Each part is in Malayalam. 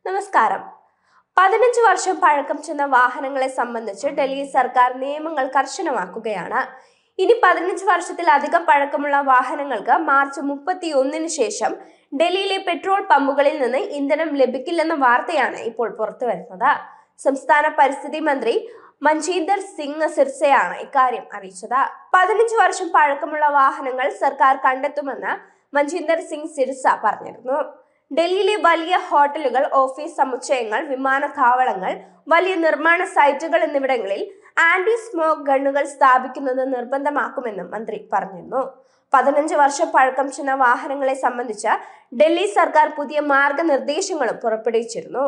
നമസ്കാരം. 15 വർഷം പഴക്കം ചെന്ന വാഹനങ്ങളെ സംബന്ധിച്ച് ഡൽഹി സർക്കാർ നിയമങ്ങൾ കർശനമാക്കുകയാണ്. ഇനി 15 വർഷത്തിലധികം പഴക്കമുള്ള വാഹനങ്ങൾക്ക് മാർച്ച് 31-ന് ശേഷം ഡൽഹിയിലെ പെട്രോൾ പമ്പുകളിൽ നിന്ന് ഇന്ധനം ലഭിക്കില്ലെന്ന വാർത്തയാണ് ഇപ്പോൾ പുറത്തുവരുന്നത്. സംസ്ഥാന പരിസ്ഥിതി മന്ത്രി മഞ്ജീന്ദർ സിംഗ് സിർസയാണ് ഇക്കാര്യം അറിയിച്ചത്. 15 വർഷം പഴക്കമുള്ള വാഹനങ്ങൾ സർക്കാർ കണ്ടെത്തുമെന്ന് മഞ്ജീന്ദർ സിംഗ് സിർസ പറഞ്ഞിരുന്നു. ഡൽഹിയിലെ വലിയ ഹോട്ടലുകൾ, ഓഫീസ് സമുച്ചയങ്ങൾ, വിമാനത്താവളങ്ങൾ, വലിയ നിർമ്മാണ സൈറ്റുകൾ എന്നിവിടങ്ങളിൽ ആന്റി സ്മോക്ക് ഗണ്ണുകൾ സ്ഥാപിക്കുന്നത് നിർബന്ധമാക്കുമെന്നും മന്ത്രി പറഞ്ഞിരുന്നു. 15 വർഷം പഴക്കം ചെന്ന വാഹനങ്ങളെ സംബന്ധിച്ച് ഡൽഹി സർക്കാർ പുതിയ മാർഗനിർദ്ദേശങ്ങളും പുറപ്പെടുവിച്ചിരുന്നു.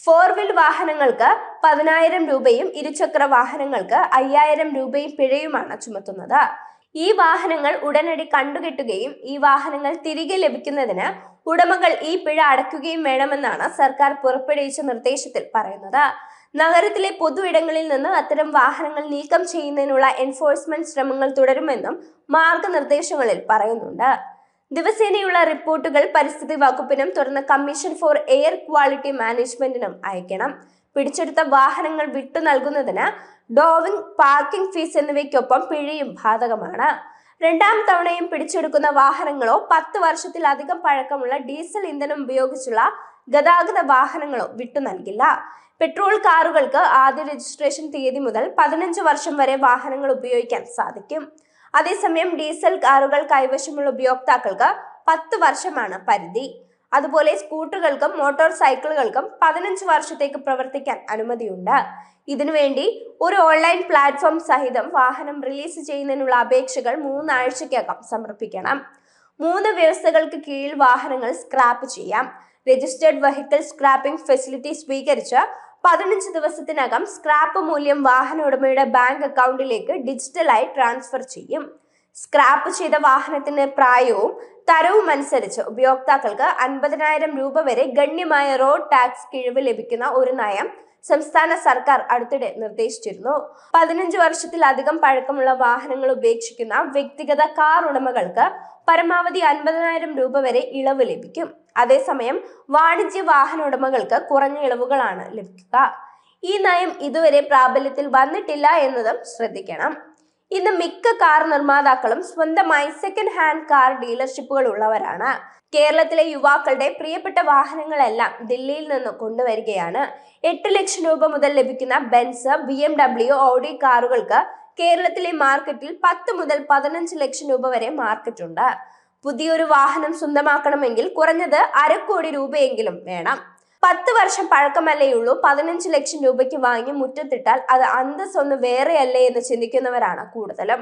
4 വീൽ വാഹനങ്ങൾക്ക് 10,000 രൂപയും ഇരുചക്ര വാഹനങ്ങൾക്ക് 5,000 രൂപയും പിഴയുമാണ് ചുമത്തുന്നത്. ഈ വാഹനങ്ങൾ ഉടനടി കണ്ടുകെട്ടുകയും ഈ വാഹനങ്ങൾ തിരികെ ലഭിക്കുന്നതിന് ഉടമകൾ ഈ പിഴ അടയ്ക്കുകയും വേണമെന്നാണ് സർക്കാർ പുറപ്പെടുവിച്ച നിർദ്ദേശത്തിൽ പറയുന്നത്. നഗരത്തിലെ പൊതു ഇടങ്ങളിൽ നിന്ന് അത്തരം വാഹനങ്ങൾ നീക്കം ചെയ്യുന്നതിനുള്ള എൻഫോഴ്സ്മെന്റ് ശ്രമങ്ങൾ തുടരുമെന്നും മാർഗനിർദ്ദേശങ്ങളിൽ പറയുന്നുണ്ട്. ദിവസേനയുള്ള റിപ്പോർട്ടുകൾ പരിസ്ഥിതി വകുപ്പിനും തുടർന്ന് കമ്മീഷൻ ഫോർ എയർ ക്വാളിറ്റി മാനേജ്മെന്റിനും അയക്കണം. പിടിച്ചെടുത്ത വാഹനങ്ങൾ വിട്ടു നൽകുന്നതിന് ഡോവിംഗ്, പാർക്കിംഗ് ഫീസ് എന്നിവയ്ക്കൊപ്പം പിഴയും ബാധകമാണ്. രണ്ടാം തവണയും പിടിച്ചെടുക്കുന്ന വാഹനങ്ങളോ 10 വർഷത്തിലധികം പഴക്കമുള്ള ഡീസൽ ഇന്ധനം ഉപയോഗിച്ചുള്ള ഗതാഗത വാഹനങ്ങളോ വിട്ടു നൽകില്ല. പെട്രോൾ കാറുകൾക്ക് ആദ്യ രജിസ്ട്രേഷൻ തീയതി മുതൽ 15 വർഷം വരെ വാഹനങ്ങൾ ഉപയോഗിക്കാൻ സാധിക്കും. അതേസമയം ഡീസൽ കാറുകൾ കൈവശമുള്ള ഉപയോക്താക്കൾക്ക് 10 വർഷമാണ് പരിധി. അതുപോലെ സ്കൂട്ടറുകൾക്കും മോട്ടോർ സൈക്കിളുകൾക്കും 15 വർഷത്തേക്ക് പ്രവർത്തിക്കാൻ അനുമതിയുണ്ട്. ഇതിനുവേണ്ടി ഒരു ഓൺലൈൻ പ്ലാറ്റ്ഫോം സഹിതം വാഹനം റിലീസ് ചെയ്യുന്നതിനുള്ള അപേക്ഷകൾ 3 ആഴ്ചയ്ക്കകം സമർപ്പിക്കണം. 3 വ്യവസ്ഥകൾക്ക് കീഴിൽ വാഹനങ്ങൾ സ്ക്രാപ്പ് ചെയ്യാം. രജിസ്റ്റേർഡ് വെഹിക്കിൾ സ്ക്രാപ്പിംഗ് ഫെസിലിറ്റി സ്വീകരിച്ച് 15 ദിവസത്തിനകം സ്ക്രാപ്പ് മൂല്യം വാഹന ഉടമയുടെ ബാങ്ക് അക്കൗണ്ടിലേക്ക് ഡിജിറ്റലായി ട്രാൻസ്ഫർ ചെയ്യും. സ്ക്രാപ്പ് ചെയ്ത വാഹനത്തിന്റെ പ്രായവും തരവും അനുസരിച്ച് ഉപയോക്താക്കൾക്ക് 50,000 രൂപ വരെ ഗണ്യമായ റോഡ് ടാക്സ് കിഴിവ് ലഭിക്കുന്ന ഒരു നയം സംസ്ഥാന സർക്കാർ അടുത്തിടെ നിർദ്ദേശിച്ചിരുന്നു. 15 വർഷത്തിലധികം പഴക്കമുള്ള വാഹനങ്ങൾ ഉപേക്ഷിക്കുന്ന വ്യക്തിഗത കാർ ഉടമകൾക്ക് പരമാവധി 50,000 രൂപ വരെ ഇളവ് ലഭിക്കും. അതേസമയം വാണിജ്യ വാഹന ഉടമകൾക്ക് കുറഞ്ഞ ഇളവുകളാണ് ലഭിക്കുക. ഈ നയം ഇതുവരെ പ്രാബല്യത്തിൽ വന്നിട്ടില്ല എന്നതും ശ്രദ്ധിക്കണം. ഇന്ന് മിക്ക കാർ നിർമ്മാതാക്കളും സ്വന്തമായി സെക്കൻഡ് ഹാൻഡ് കാർ ഡീലർഷിപ്പുകൾ ഉള്ളവരാണ്. കേരളത്തിലെ യുവാക്കളുടെ പ്രിയപ്പെട്ട വാഹനങ്ങളെല്ലാം ദില്ലിയിൽ നിന്ന് കൊണ്ടുവരികയാണ്. 8 ലക്ഷം രൂപ മുതൽ ലഭിക്കുന്ന ബെൻസ്, BMW, ഓഡി കാറുകൾക്ക് കേരളത്തിലെ മാർക്കറ്റിൽ 10 മുതൽ 15 ലക്ഷം രൂപ വരെ മാർക്കറ്റുണ്ട്. പുതിയൊരു വാഹനം സ്വന്തമാക്കണമെങ്കിൽ കുറഞ്ഞത് 1/2 കോടി രൂപയെങ്കിലും വേണം. 10 വർഷം പഴക്കമല്ലേയുള്ളൂ. 15 ലക്ഷം രൂപയ്ക്ക് വാങ്ങി മുറ്റത്തിട്ടാൽ അത് അന്തസ്സൊന്ന് വേറെയല്ലേ എന്ന് ചിന്തിക്കുന്നവരാണ് കൂടുതലും.